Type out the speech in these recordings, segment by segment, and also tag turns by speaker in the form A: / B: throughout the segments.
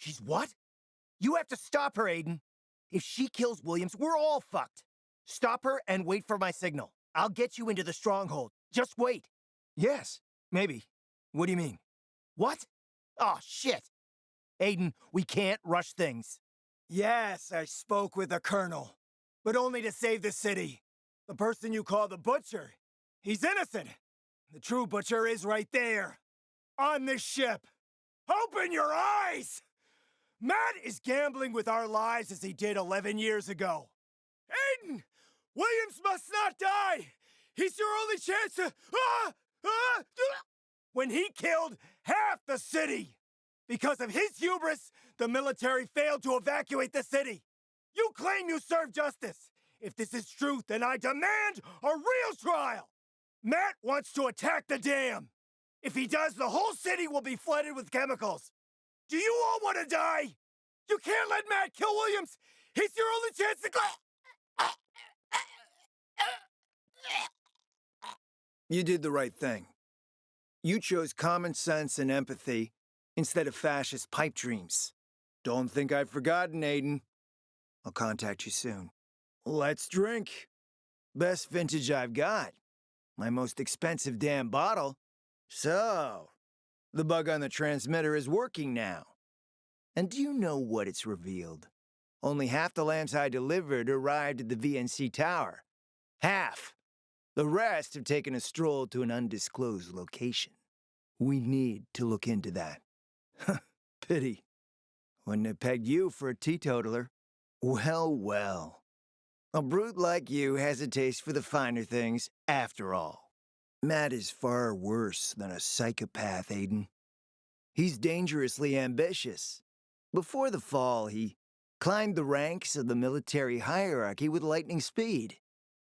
A: She's what? You have to stop her, Aiden. If she kills Williams, we're all fucked. Stop her and wait for my signal. I'll get you into the stronghold. Just wait. Yes, maybe. What do you mean? What? Oh, shit. Aiden, we can't rush things. Yes, I spoke with the colonel, but only to save the city. The person you call the butcher, he's innocent. The true butcher is right there, on this ship. Open your eyes! Matt is gambling with our lives as he did 11 years ago. Aiden! Williams must not die! He's your only chance to... When he killed half the city! Because of his hubris, the military failed to evacuate the city. You claim you serve justice. If this is true, then I demand a real trial. Matt wants to attack the dam. If he does, the whole city will be flooded with chemicals. Do you all want to die? You can't let Matt kill Williams. He's your only chance to... You did the right thing. You chose common sense and empathy instead of fascist pipe dreams. Don't think I've forgotten, Aiden. I'll contact you soon. Let's drink. Best vintage I've got. My most expensive damn bottle. So, the bug on the transmitter is working now. And do you know what it's revealed? Only half the lamps I delivered arrived at the VNC tower. Half. The rest have taken a stroll to an undisclosed location. We need to look into that. Pity. Wouldn't have pegged you for a teetotaler. Well, well. A brute like you has a taste for the finer things, after all. Matt is far worse than a psychopath, Aiden. He's dangerously ambitious. Before the fall, he climbed the ranks of the military hierarchy with lightning speed,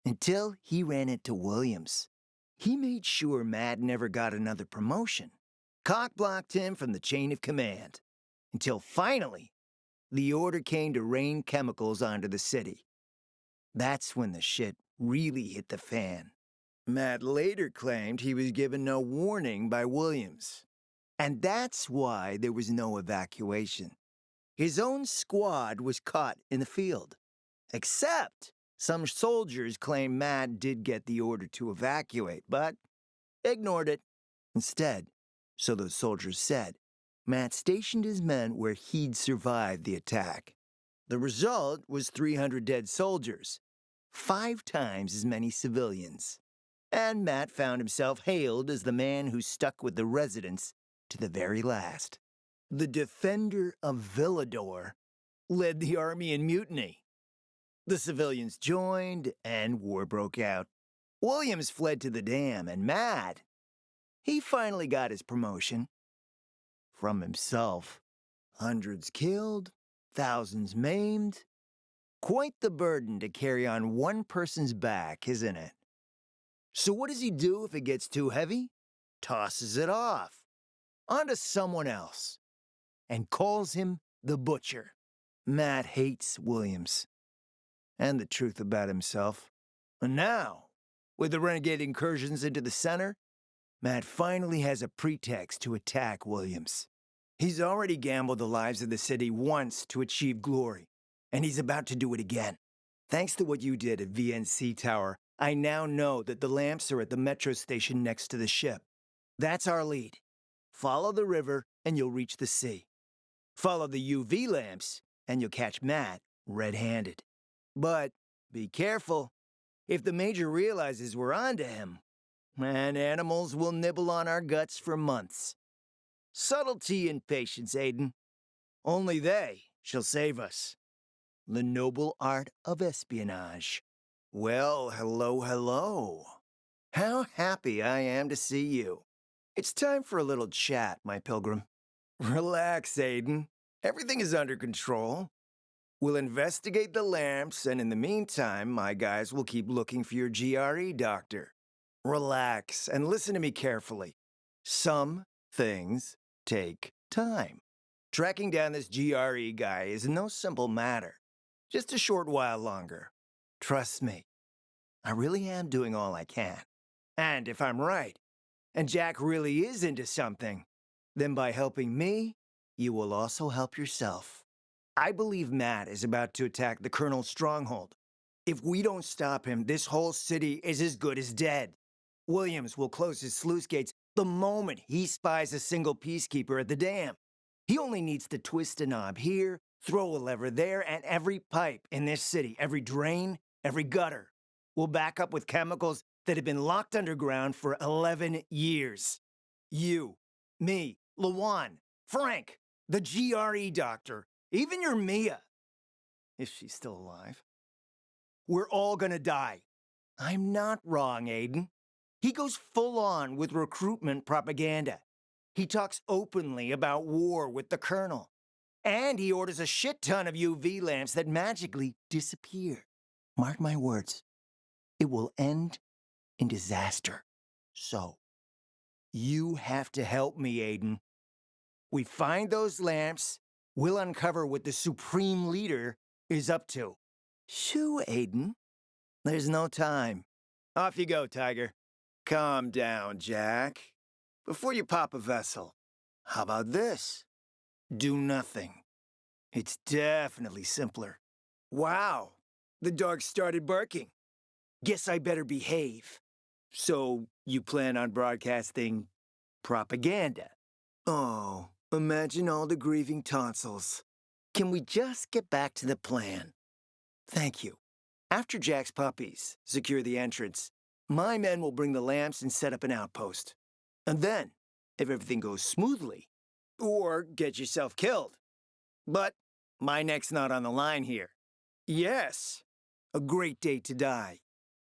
A: until he ran into Williams. He made sure Matt never got another promotion, cock-blocked him from the chain of command, until finally, the order came to rain chemicals onto the city. That's when the shit really hit the fan. Matt later claimed he was given no warning by Williams. And that's why there was no evacuation. His own squad was caught in the field. Except some soldiers claim Matt did get the order to evacuate, but ignored it. Instead, so those soldiers said, Matt stationed his men where he'd survived the attack. The result was 300 dead soldiers, 5 times as many civilians. And Matt found himself hailed as the man who stuck with the residents to the very last. The defender of Villador led the army in mutiny. The civilians joined, and war broke out. Williams fled to the dam, and Matt, he finally got his promotion. From himself. Hundreds killed, thousands maimed. Quite the burden to carry on one person's back, isn't it? So what does he do if it gets too heavy? Tosses it off. Onto someone else. And calls him the Butcher. Matt hates Williams. And the truth about himself. And now, with the renegade incursions into the center, Matt finally has a pretext to attack Williams. He's already gambled the lives of the city once to achieve glory, and he's about to do it again. Thanks to what you did at VNC Tower, I now know that the lamps are at the metro station next to the ship. That's our lead. Follow the river, and you'll reach the sea. Follow the UV lamps, and you'll catch Matt red-handed. But be careful. If the Major realizes we're onto him, and animals will nibble on our guts for months. Subtlety and patience, Aiden. Only they shall save us. The noble art of espionage. Well, hello, hello. How happy I am to see you. It's time for a little chat, my pilgrim. Relax, Aiden. Everything is under control. We'll investigate the lamps, and in the meantime, my guys will keep looking for your GRE doctor. Relax and listen to me carefully. Some things take time. Tracking down this GRE guy is no simple matter. Just a short while longer. Trust me. I really am doing all I can. And if I'm right, and Jack really is into something, then by helping me, you will also help yourself. I believe Matt is about to attack the Colonel's stronghold. If we don't stop him, this whole city is as good as dead. Williams will close his sluice gates the moment he spies a single peacekeeper at the dam. He only needs to twist a knob here, throw a lever there, and every pipe in this city, every drain, every gutter, will back up with chemicals that have been locked underground for 11 years. You, me, Lawan, Frank, the GRE doctor, even your Mia, if she's still alive. We're all gonna die. I'm not wrong, Aiden. He goes full on with recruitment propaganda. He talks openly about war with the Colonel. And he orders a shit ton of UV lamps that magically disappear. Mark my words. It will end in disaster. So, you have to help me, Aiden. We find those lamps, we'll uncover what the Supreme Leader is up to. Shoo, Aiden. There's no time. Off you go, Tiger. Calm down, Jack. Before you pop a vessel, how about this? Do nothing. It's definitely simpler. Wow, the dog started barking. Guess I better behave. So, you plan on broadcasting propaganda? Oh, imagine all the grieving tonsils. Can we just get back to the plan? Thank you. After Jack's puppies secure the entrance, my men will bring the lamps and set up an outpost. And then, if everything goes smoothly, or get yourself killed. But my neck's not on the line here. Yes, a great day to die,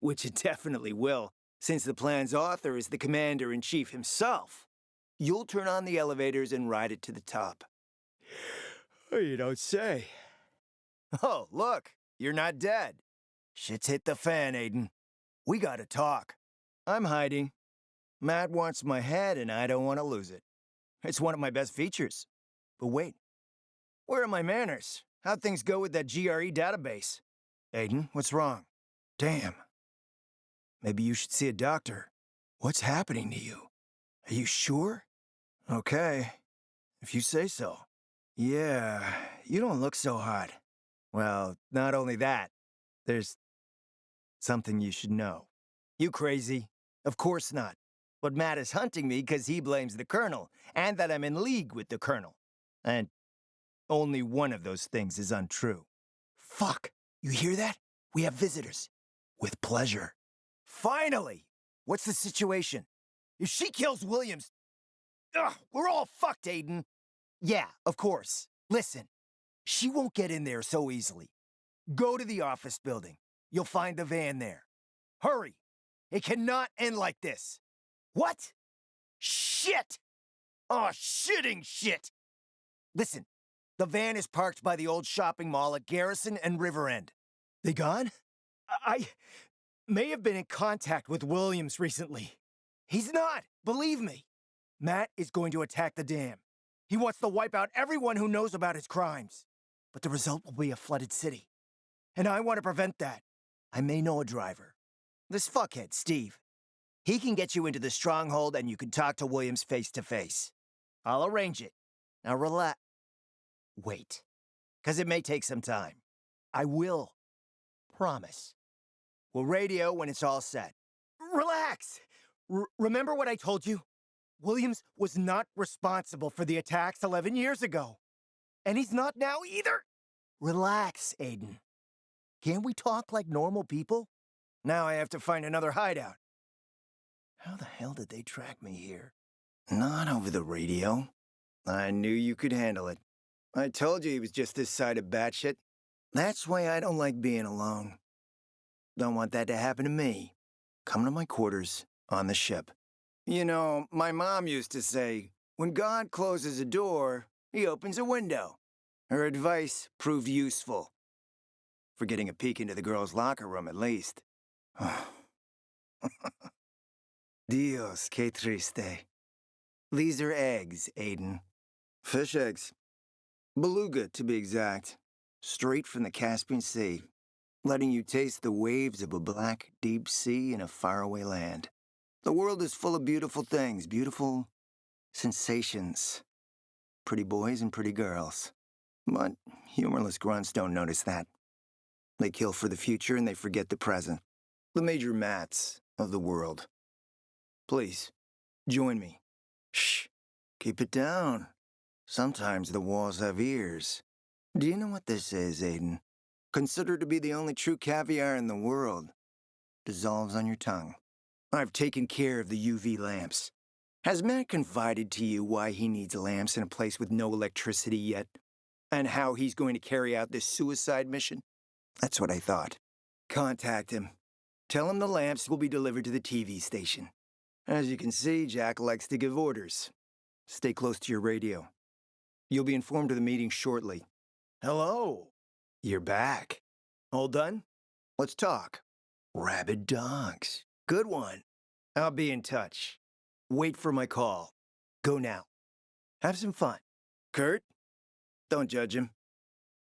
A: which it definitely will, since the plan's author is the commander-in-chief himself. You'll turn on the elevators and ride it to the top. Oh, you don't say. Oh, look, you're not dead. Shit's hit the fan, Aiden. We gotta talk. I'm hiding. Matt wants my head and I don't want to lose it. It's one of my best features. But wait, where are my manners? How'd things go with that GRE database? Aiden, what's wrong? Damn. Maybe you should see a doctor. What's happening to you? Are you sure? Okay, if you say so. Yeah, you don't look so hot. Well, not only that, there's something you should know. You crazy? Of course not. But Matt is hunting me because he blames the Colonel, and that I'm in league with the Colonel. And only one of those things is untrue. Fuck! You hear that? We have visitors. With pleasure. Finally! What's the situation? If she kills Williams... Ugh, we're all fucked, Aiden. Yeah, of course. Listen, she won't get in there so easily. Go to the office building. You'll find the van there. Hurry! It cannot end like this. What? Shit! Oh, shitting shit! Listen, the van is parked by the old shopping mall at Garrison and River End. They gone? I may have been in contact with Williams recently. He's not, believe me. Matt is going to attack the dam. He wants to wipe out everyone who knows about his crimes. But the result will be a flooded city. And I want to prevent that. I may know a driver. This fuckhead, Steve. He can get you into the stronghold and you can talk to Williams face to face. I'll arrange it. Now relax. Wait. Because it may take some time. I will. Promise. We'll radio when it's all set. Relax! Remember what I told you? Williams was not responsible for the attacks 11 years ago. And he's not now either. Relax, Aiden. Can't we talk like normal people? Now I have to find another hideout. How the hell did they track me here? Not over the radio. I knew you could handle it. I told you he was just this side of batshit. That's why I don't like being alone. Don't want that to happen to me. Come to my quarters on the ship. You know, my mom used to say, when God closes a door, he opens a window. Her advice proved useful. For getting a peek into the girls' locker room, at least. Dios, que triste. These are eggs, Aiden. Fish eggs. Beluga, to be exact. Straight from the Caspian Sea. Letting you taste the waves of a black, deep sea in a faraway land. The world is full of beautiful things, beautiful sensations. pretty boys and pretty girls. But humorless grunts don't notice that. They kill for the future and they forget the present. The major mats of the world. Please, join me. Shh, keep it down. Sometimes the walls have ears. Do you know what this is, Aiden? Considered to be the only true caviar in the world. Dissolves on your tongue. I've taken care of the UV lamps. Has Matt confided to you why he needs lamps in a place with no electricity yet? And how he's going to carry out this suicide mission? That's what I thought. Contact him. Tell him the lamps will be delivered to the TV station. As you can see, Jack likes to give orders. Stay close to your radio. You'll be informed of the meeting shortly. Hello. You're back. All done? Let's talk. Rabid dogs. Good one. I'll be in touch. Wait for my call. Go now. Have some fun. Kurt? Don't judge him.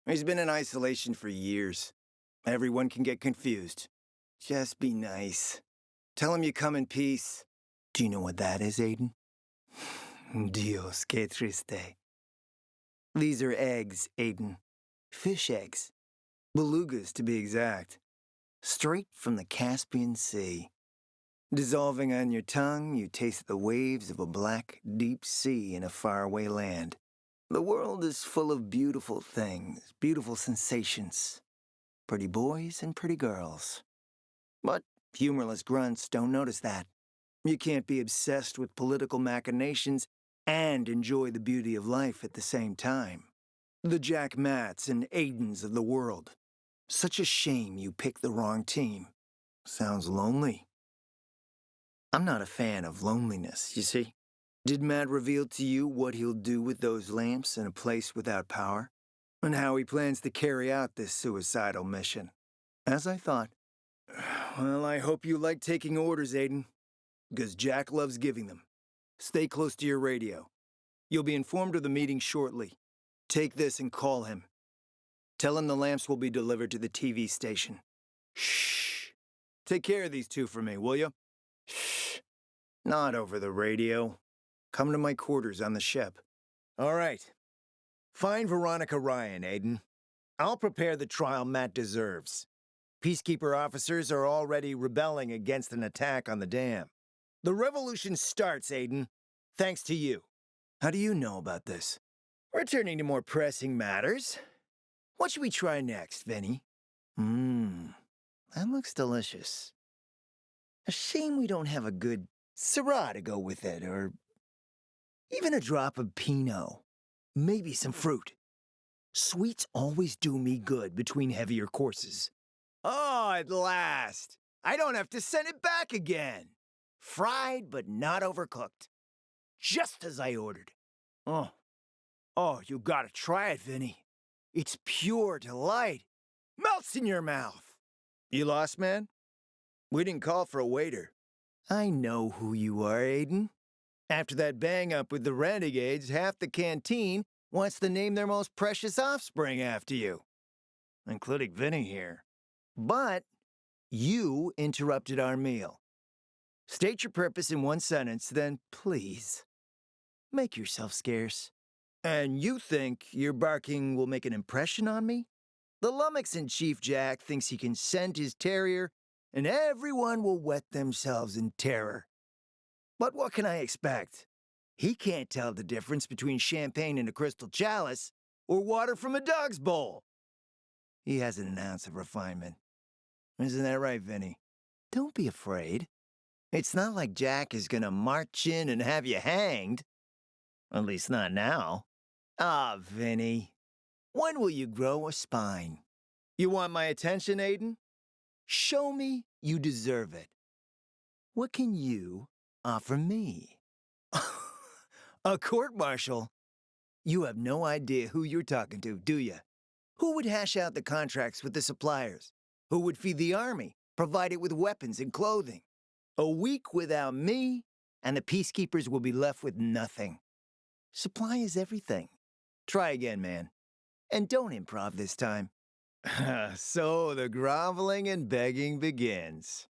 A: He's been in isolation for years. Everyone can get confused. Just be nice. Tell him you come in peace. Do you know what that is, Aiden? Dios, que triste. These are eggs, Aiden. Fish eggs. Belugas, to be exact. Straight from the Caspian Sea. Dissolving on your tongue, you taste the waves of a black, deep sea in a faraway land. The world is full of beautiful things, beautiful sensations. Pretty boys and pretty girls. But humorless grunts don't notice that. You can't be obsessed with political machinations and enjoy the beauty of life at the same time. The Jack Matts and Aidens of the world. Such a shame you picked the wrong team. Sounds lonely. I'm not a fan of loneliness, you see. Did Matt reveal to you what he'll do with those lamps in a place without power? And how he plans to carry out this suicidal mission? As I thought. Well, I hope you like taking orders, Aiden. Because Jack loves giving them. Stay close to your radio. You'll be informed of the meeting shortly. Take this and call him. Tell him the lamps will be delivered to the TV station. Shh. Take care of these two for me, will you? Shh. Not over the radio. Come to my quarters on the ship. All right. Find Veronica Ryan, Aiden. I'll prepare the trial Matt deserves. Peacekeeper officers are already rebelling against an attack on the dam. The revolution starts, Aiden, thanks to you. How do you know about this? Returning to more pressing matters. What should we try next, Vinny? That looks delicious. A shame we don't have a good Syrah to go with it, or even a drop of Pinot. Maybe some fruit. Sweets always do me good between heavier courses. Oh, at last! I don't have to send it back again. Fried but not overcooked. Just as I ordered. Oh, you gotta try it, Vinny. It's pure delight. Melts in your mouth. You lost, man? We didn't call for a waiter. I know who you are, Aiden. After that bang-up with the renegades, half the canteen wants to name their most precious offspring after you. Including Vinny here. But you interrupted our meal. State your purpose in one sentence, then please, make yourself scarce. And you think your barking will make an impression on me? The lummox-in-chief Jack thinks he can scent his terrier, and everyone will wet themselves in terror. But what can I expect? He can't tell the difference between champagne in a crystal chalice or water from a dog's bowl. He hasn't an ounce of refinement. Isn't that right, Vinny? Don't be afraid. It's not like Jack is gonna march in and have you hanged. At least not now. Ah, Vinny. When will you grow a spine? You want my attention, Aiden? Show me you deserve it. What can you offer me? A court-martial? You have no idea who you're talking to, do you? Who would hash out the contracts with the suppliers? Who would feed the army, provide it with weapons and clothing? A week without me, and the peacekeepers will be left with nothing. Supply is everything. Try again, man. And don't improv this time. So the groveling and begging begins.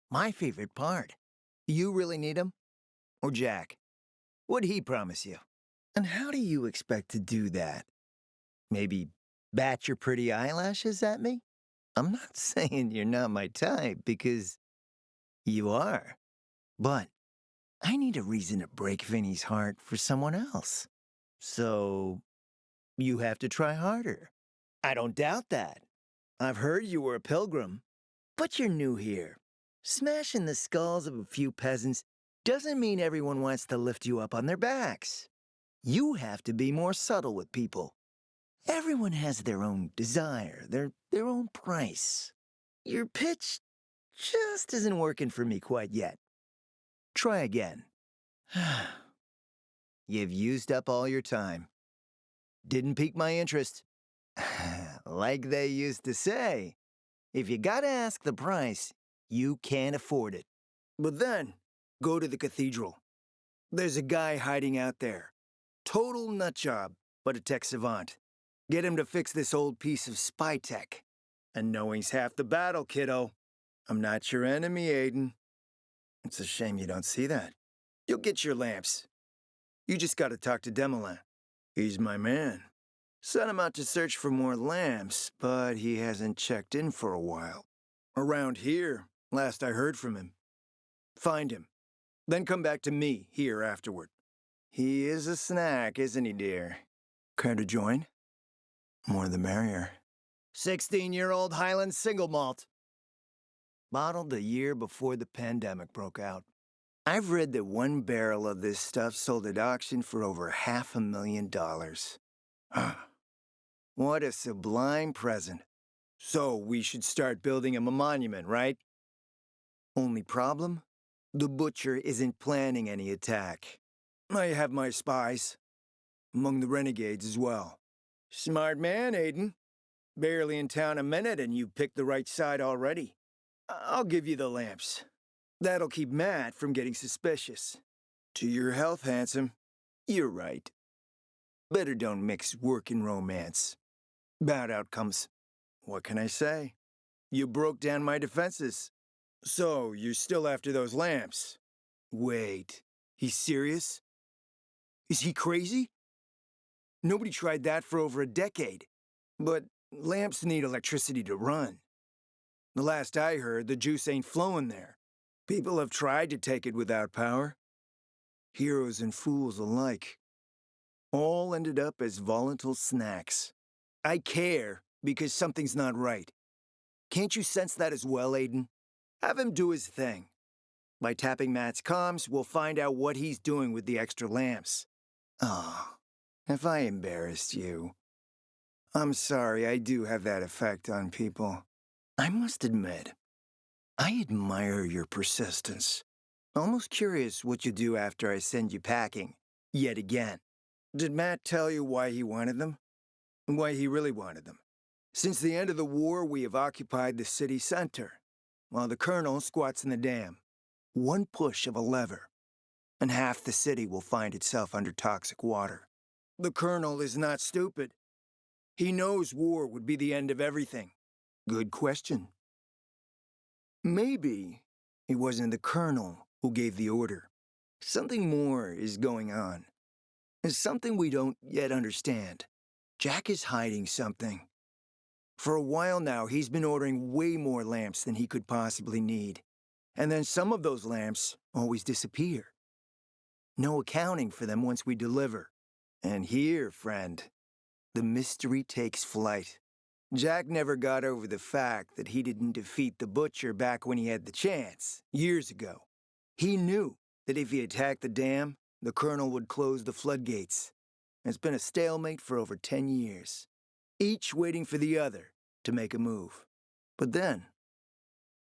A: My favorite part. You really need him? Or Jack? What'd he promise you? And how do you expect to do that? Maybe bat your pretty eyelashes at me? I'm not saying you're not my type, because you are. But I need a reason to break Vinny's heart for someone else. So you have to try harder. I don't doubt that. I've heard you were a pilgrim, but you're new here. Smashing the skulls of a few peasants doesn't mean everyone wants to lift you up on their backs. You have to be more subtle with people. Everyone has their own desire, their own price. Your pitch just isn't working for me quite yet. Try again. You've used up all your time. Didn't pique my interest. Like they used to say, if you gotta ask the price, you can't afford it. But then, go to the cathedral. There's a guy hiding out there. Total nutjob, but a tech savant. Get him to fix this old piece of spy tech. And knowing's half the battle, kiddo. I'm not your enemy, Aiden. It's a shame you don't see that. You'll get your lamps. You just gotta talk to Demelin. He's my man. Sent him out to search for more lamps, but he hasn't checked in for a while. Around here, last I heard from him. Find him. Then come back to me here afterward. He is a snack, isn't he, dear? Care to join? More the merrier. 16-year-old Highland single malt. Bottled the year before the pandemic broke out. I've read that one barrel of this stuff sold at auction for over $500,000. What a sublime present. So we should start building him a monument, right? Only problem? The butcher isn't planning any attack. I have my spies. Among the renegades as well. Smart man, Aiden. Barely in town a minute and you picked the right side already. I'll give you the lamps. That'll keep Matt from getting suspicious. To your health, handsome. You're right. Better don't mix work and romance. Bad outcomes. What can I say? You broke down my defenses. So, you're still after those lamps? Wait, he's serious? Is he crazy? Nobody tried that for over a decade. But lamps need electricity to run. The last I heard, the juice ain't flowing there. People have tried to take it without power. Heroes and fools alike. All ended up as volatile snacks. I care because something's not right. Can't you sense that as well, Aiden? Have him do his thing. By tapping Matt's comms, we'll find out what he's doing with the extra lamps. Oh, if I embarrassed you. I'm sorry, I do have that effect on people. I must admit, I admire your persistence. Almost curious what you do after I send you packing, yet again. Did Matt tell you why he wanted them? Why he really wanted them? Since the end of the war, we have occupied the city center, while the colonel squats in the dam. One push of a lever, and half the city will find itself under toxic water. The colonel is not stupid. He knows war would be the end of everything. Good question. Maybe it wasn't the colonel who gave the order. Something more is going on. It's something we don't yet understand. Jack is hiding something. For a while now, he's been ordering way more lamps than he could possibly need. And then some of those lamps always disappear. No accounting for them once we deliver. And here, friend, the mystery takes flight. Jack never got over the fact that he didn't defeat the butcher back when he had the chance, years ago. He knew that if he attacked the dam, the colonel would close the floodgates. It's been a stalemate for over 10 years, each waiting for the other to make a move. But then,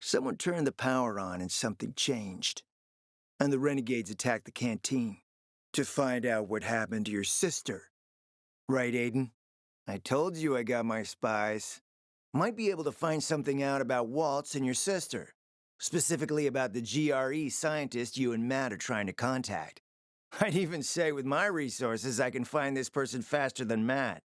A: someone turned the power on and something changed. And the renegades attacked the canteen to find out what happened to your sister. Right, Aiden? I told you I got my spies. Might be able to find something out about Waltz and your sister. Specifically about the GRE scientist you and Matt are trying to contact. I'd even say with my resources I can find this person faster than Matt.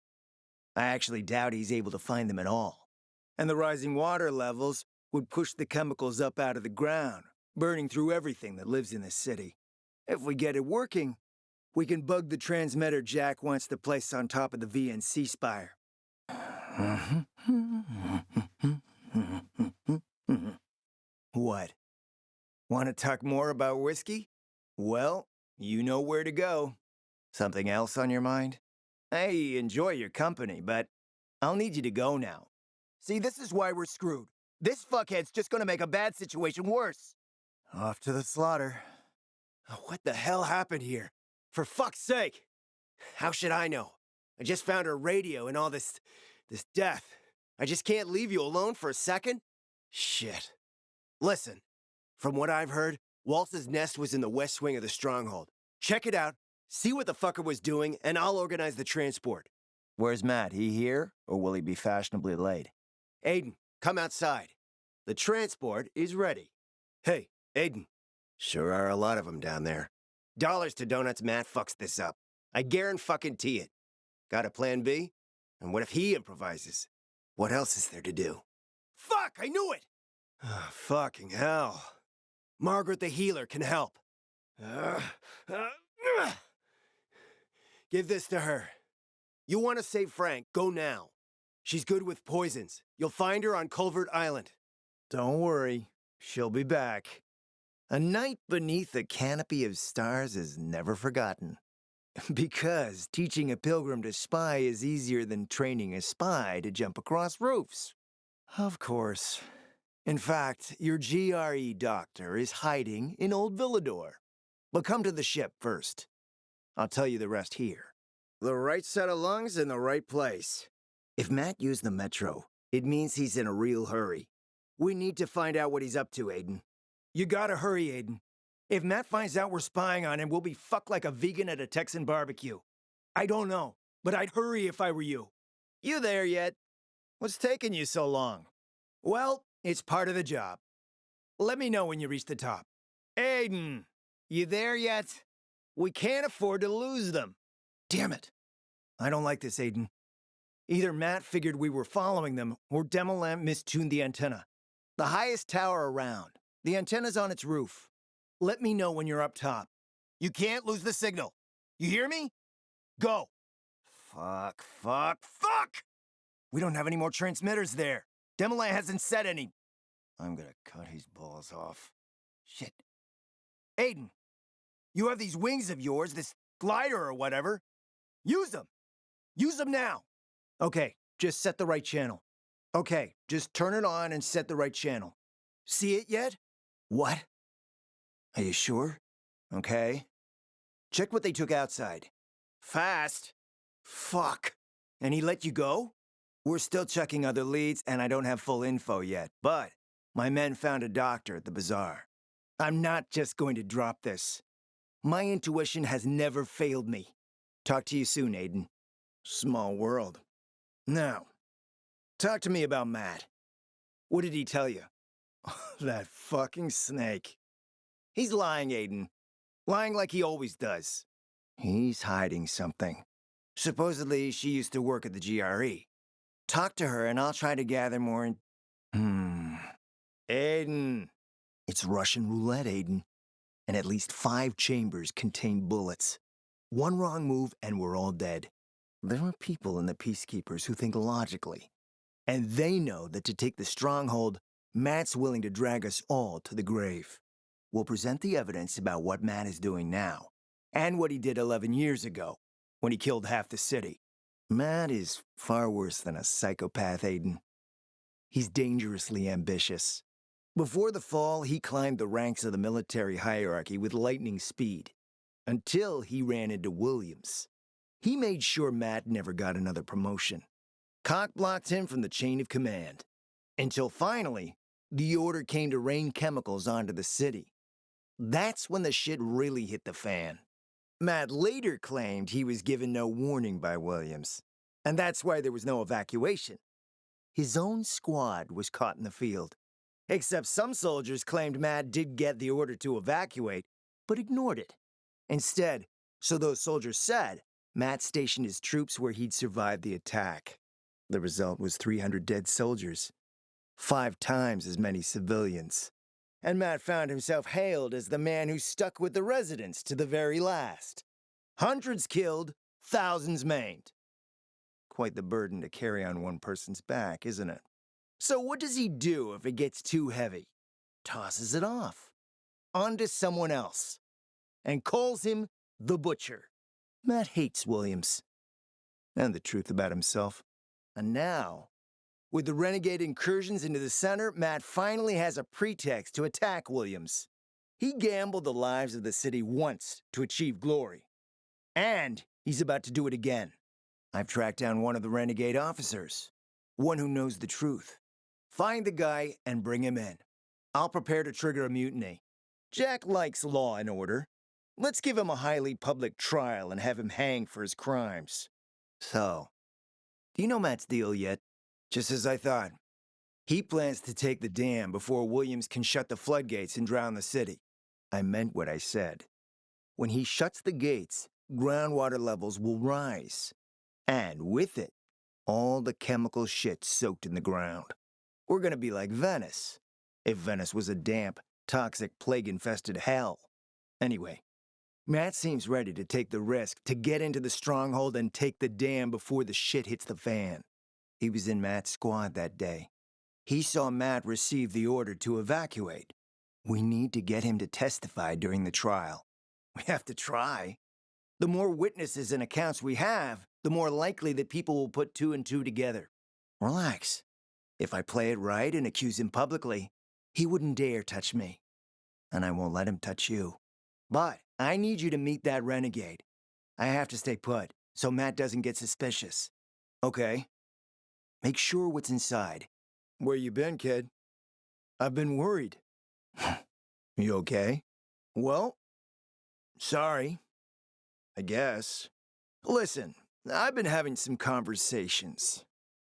A: I actually doubt he's able to find them at all. And the rising water levels would push the chemicals up out of the ground, burning through everything that lives in this city. If we get it working, We can bug the transmitter Jack wants to place on top of the VNC spire. What? Want to talk more about whiskey? Well, you know where to go. Something else on your mind? Hey, enjoy your company, but I'll need you to go now. See, this is why we're screwed. This fuckhead's just gonna make a bad situation worse. Off to the slaughter. What the hell happened here? For fuck's sake!
B: How should I know? I just found her radio and all this death. I just can't leave you alone for a second? Shit. Listen, from what I've heard, Waltz's nest was in the west wing of the stronghold. Check it out, see what the fucker was doing, and I'll organize the transport.
A: Where's Matt? He here, or will he be fashionably late?
B: Aiden, come outside. The transport is ready. Hey, Aiden. Sure are a lot of them down there. Dollars to donuts, Matt fucks this up. I guarantee it. Got a plan B? And what if he improvises? What else is there to do? Fuck, I knew it! Fucking hell. Margaret the healer can help. Give this to her. You want to save Frank, go now. She's good with poisons. You'll find her on Culvert Island.
A: Don't worry, she'll be back. A night beneath a canopy of stars is never forgotten. Because teaching a pilgrim to spy is easier than training a spy to jump across roofs. Of course. In fact, your GRE doctor is hiding in Old Villador. But come to the ship first. I'll tell you the rest here. The right set of lungs in the right place. If Matt used the Metro, it means he's in a real hurry. We need to find out what he's up to, Aiden. You gotta hurry, Aiden. If Matt finds out we're spying on him, we'll be fucked like a vegan at a Texan barbecue. I don't know, but I'd hurry if I were you. You there yet? What's taking you so long? Well, it's part of the job. Let me know when you reach the top. Aiden, you there yet? We can't afford to lose them. Damn it. I don't like this, Aiden. Either Matt figured we were following them, or Demolamp mistuned the antenna. The highest tower around. The antenna's on its roof. Let me know when you're up top. You can't lose the signal. You hear me? Go. Fuck. We don't have any more transmitters there. Demolamp hasn't said any. I'm gonna cut his balls off. Shit. Aiden, you have these wings of yours, this glider or whatever. Use them. Use them now. Okay, just set the right channel. Okay, just turn it on and set the right channel. See it yet? What? Are you sure? Okay. Check what they took outside. Fast. Fuck. And he let you go? We're still checking other leads, and I don't have full info yet, but my men found a doctor at the bazaar. I'm not just going to drop this. My intuition has never failed me. Talk to you soon, Aiden. Small world. Now, talk to me about Matt. What did he tell you? That fucking snake. He's lying, Aiden. Lying like he always does. He's hiding something. Supposedly, she used to work at the GRE. Talk to her and I'll try to gather more Aiden. It's Russian roulette, Aiden. And at least 5 chambers contain bullets. One wrong move and we're all dead. There are people in the Peacekeepers who think logically. And they know that to take the stronghold, Matt's willing to drag us all to the grave. We'll present the evidence about what Matt is doing now, and what he did 11 years ago, when he killed half the city. Matt is far worse than a psychopath, Aiden. He's dangerously ambitious. Before the fall, he climbed the ranks of the military hierarchy with lightning speed, until he ran into Williams. He made sure Matt never got another promotion. Cock-blocked him from the chain of command. Until finally, the order came to rain chemicals onto the city. That's when the shit really hit the fan. Matt later claimed he was given no warning by Williams, and that's why there was no evacuation. His own squad was caught in the field, except some soldiers claimed Matt did get the order to evacuate, but ignored it. Instead, so those soldiers said, Matt stationed his troops where he'd survived the attack. The result was 300 dead soldiers, 5 times as many civilians. And Matt found himself hailed as the man who stuck with the residents to the very last. Hundreds killed, thousands maimed. Quite the burden to carry on one person's back, isn't it? So what does he do if it gets too heavy? Tosses it off. Onto someone else. And calls him the Butcher. Matt hates Williams. And the truth about himself. And now, with the renegade incursions into the center, Matt finally has a pretext to attack Williams. He gambled the lives of the city once to achieve glory. And he's about to do it again. I've tracked down one of the renegade officers. One who knows the truth. Find the guy and bring him in. I'll prepare to trigger a mutiny. Jack likes law and order. Let's give him a highly public trial and have him hanged for his crimes. So, do you know Matt's deal yet? Just as I thought. He plans to take the dam before Williams can shut the floodgates and drown the city. I meant what I said. When he shuts the gates, groundwater levels will rise. And with it, all the chemical shit soaked in the ground. We're gonna be like Venice. If Venice was a damp, toxic, plague-infested hell. Anyway, Matt seems ready to take the risk to get into the stronghold and take the dam before the shit hits the fan. He was in Matt's squad that day. He saw Matt receive the order to evacuate. We need to get him to testify during the trial. We have to try. The more witnesses and accounts we have, the more likely that people will put two and two together. Relax. If I play it right and accuse him publicly, he wouldn't dare touch me. And I won't let him touch you. But I need you to meet that renegade. I have to stay put, so Matt doesn't get suspicious. Okay? Make sure what's inside. Where you been, kid? I've been worried. You okay? Well, sorry. I guess. Listen, I've been having some conversations.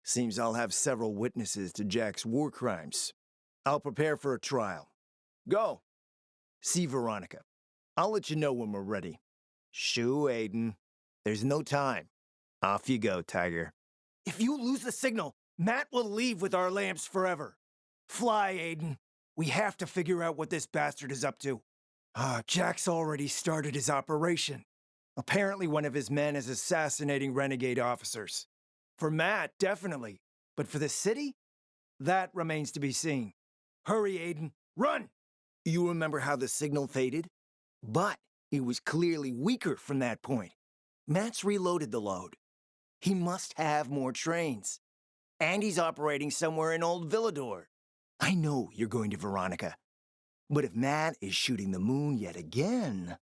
A: Seems I'll have several witnesses to Jack's war crimes. I'll prepare for a trial. Go. See Veronica. I'll let you know when we're ready. Shoo, Aiden. There's no time. Off you go, Tiger. If you lose the signal, Matt will leave with our lamps forever. Fly, Aiden. We have to figure out what this bastard is up to. Jack's already started his operation. Apparently one of his men is assassinating renegade officers. For Matt, definitely. But for the city? That remains to be seen. Hurry, Aiden. Run! You remember how the signal faded? But it was clearly weaker from that point. Matt's reloaded the load. He must have more trains. And he's operating somewhere in Old Villador. I know you're going to Veronica. But if Matt is shooting the moon yet again,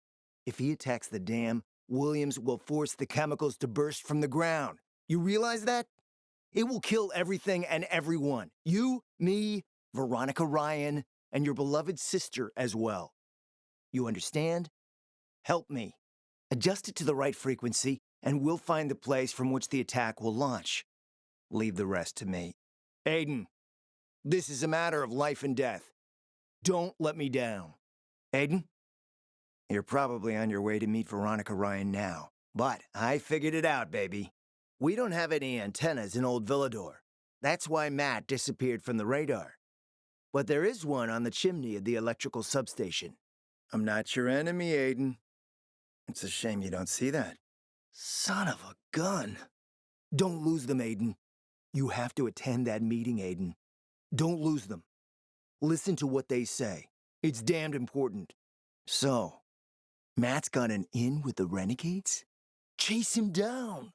A: if he attacks the dam, Williams will force the chemicals to burst from the ground. You realize that? It will kill everything and everyone. You, me, Veronica Ryan, and your beloved sister as well. You understand? Help me. Adjust it to the right frequency, and we'll find the place from which the attack will launch. Leave the rest to me. Aiden, this is a matter of life and death. Don't let me down. Aiden? You're probably on your way to meet Veronica Ryan now, but I figured it out, baby. We don't have any antennas in Old Villador. That's why Matt disappeared from the radar. But there is one on the chimney of the electrical substation. I'm not your enemy, Aiden. It's a shame you don't see that. Son of a gun. Don't lose them, Aiden. You have to attend that meeting, Aiden. Don't lose them. Listen to what they say. It's damned important. So, Matt's got an in with the renegades? Chase him down.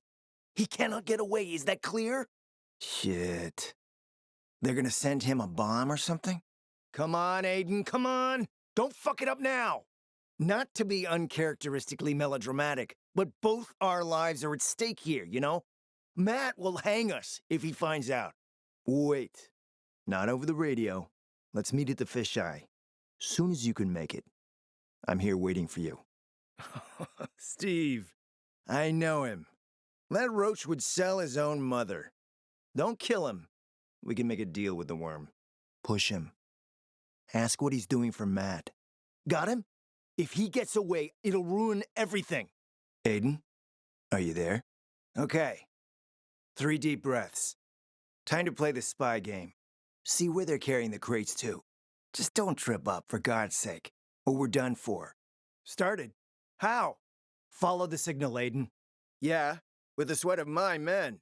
A: He cannot get away, is that clear? Shit. They're gonna send him a bomb or something? Come on, Aiden, come on! Don't fuck it up now! Not to be uncharacteristically melodramatic, but both our lives are at stake here, you know? Matt will hang us if he finds out. Wait. Not over the radio. Let's meet at the fisheye. Soon as you can make it. I'm here waiting for you. Steve, I know him. That roach would sell his own mother. Don't kill him. We can make a deal with the worm. Push him. Ask what he's doing for Matt. Got him? If he gets away, it'll ruin everything. Aiden, are you there? Okay. 3 deep breaths. Time to play the spy game. See where they're carrying the crates to. Just don't trip up, for God's sake, or we're done for. Started. How? Follow the signal, Aiden. Yeah, with the sweat of my men.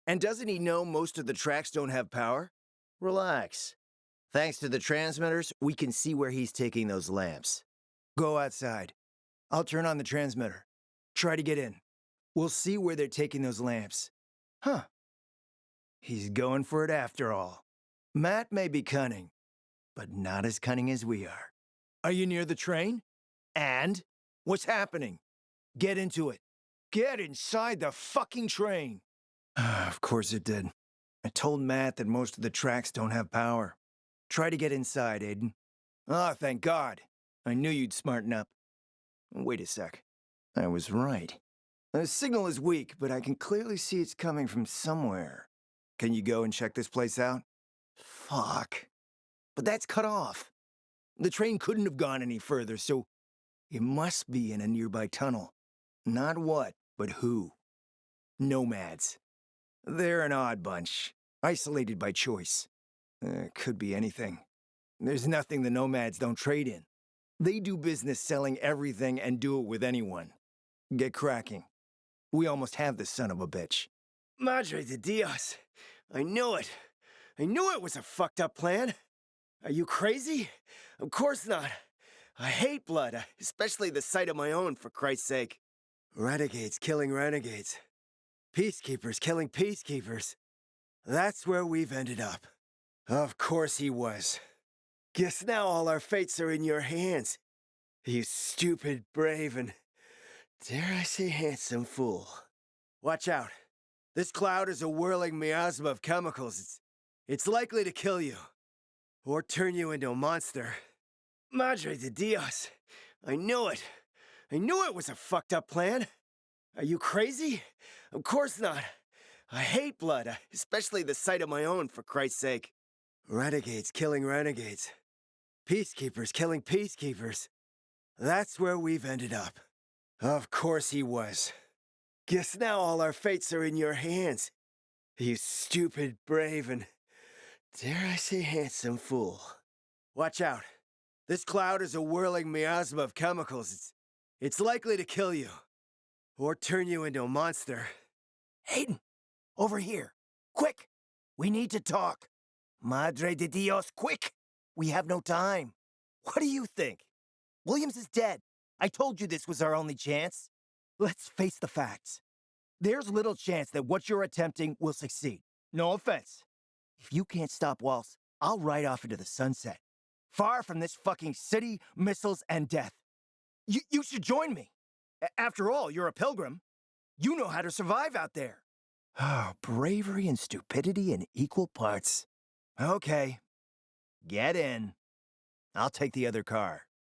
A: And doesn't he know most of the tracks don't have power? Relax. Thanks to the transmitters, we can see where he's taking those lamps. Go outside. I'll turn on the transmitter. Try to get in. We'll see where they're taking those lamps. Huh. He's going for it after all. Matt may be cunning, but not as cunning as we are. Are you near the train? And? What's happening? Get into it. Get inside the fucking train. Of course it did. I told Matt that most of the tracks don't have power. Try to get inside, Aiden. Ah, thank God. I knew you'd smarten up. Wait a sec. I was right. The signal is weak, but I can clearly see it's coming from somewhere. Can you go and check this place out? Fuck. But that's cut off. The train couldn't have gone any further, so it must be in a nearby tunnel. Not what, but who. Nomads. They're an odd bunch, isolated by choice. Could be anything. There's nothing the nomads don't trade in. They do business selling everything and do it with anyone. Get cracking. We almost have this son of a bitch. Madre de Dios. I knew it. I knew it was a fucked up plan. Are you crazy? Of course not. I hate blood, especially the sight of my own, for Christ's sake. Renegades killing renegades. Peacekeepers killing peacekeepers. That's where we've ended up. Of course he was. Guess now all our fates are in your hands. You stupid, brave, and, dare I say, handsome fool. Watch out. This cloud is a whirling miasma of chemicals. It's likely to kill you. Or turn you into a monster. Madre de Dios. I knew it. I knew it was a fucked up plan. Are you crazy? Of course not. I hate blood, especially the sight of my own, for Christ's sake. Renegades killing renegades. Peacekeepers killing peacekeepers. That's where we've ended up. Of course he was. Guess now all our fates are in your hands. You stupid, brave, and, dare I say, handsome fool. Watch out. This cloud is a whirling miasma of chemicals. It's likely to kill you. Or turn you into a monster. Hayden, over here. Quick! We need to talk. Madre de Dios, quick! We have no time. What do you think? Williams is dead. I told you this was our only chance. Let's face the facts. There's little chance that what you're attempting will succeed. No offense. If you can't stop Waltz, I'll ride off into the sunset. Far from this fucking city, missiles, and death. You should join me. After all, you're a pilgrim. You know how to survive out there. Oh, bravery and stupidity in equal parts. Okay. Get in. I'll take the other car.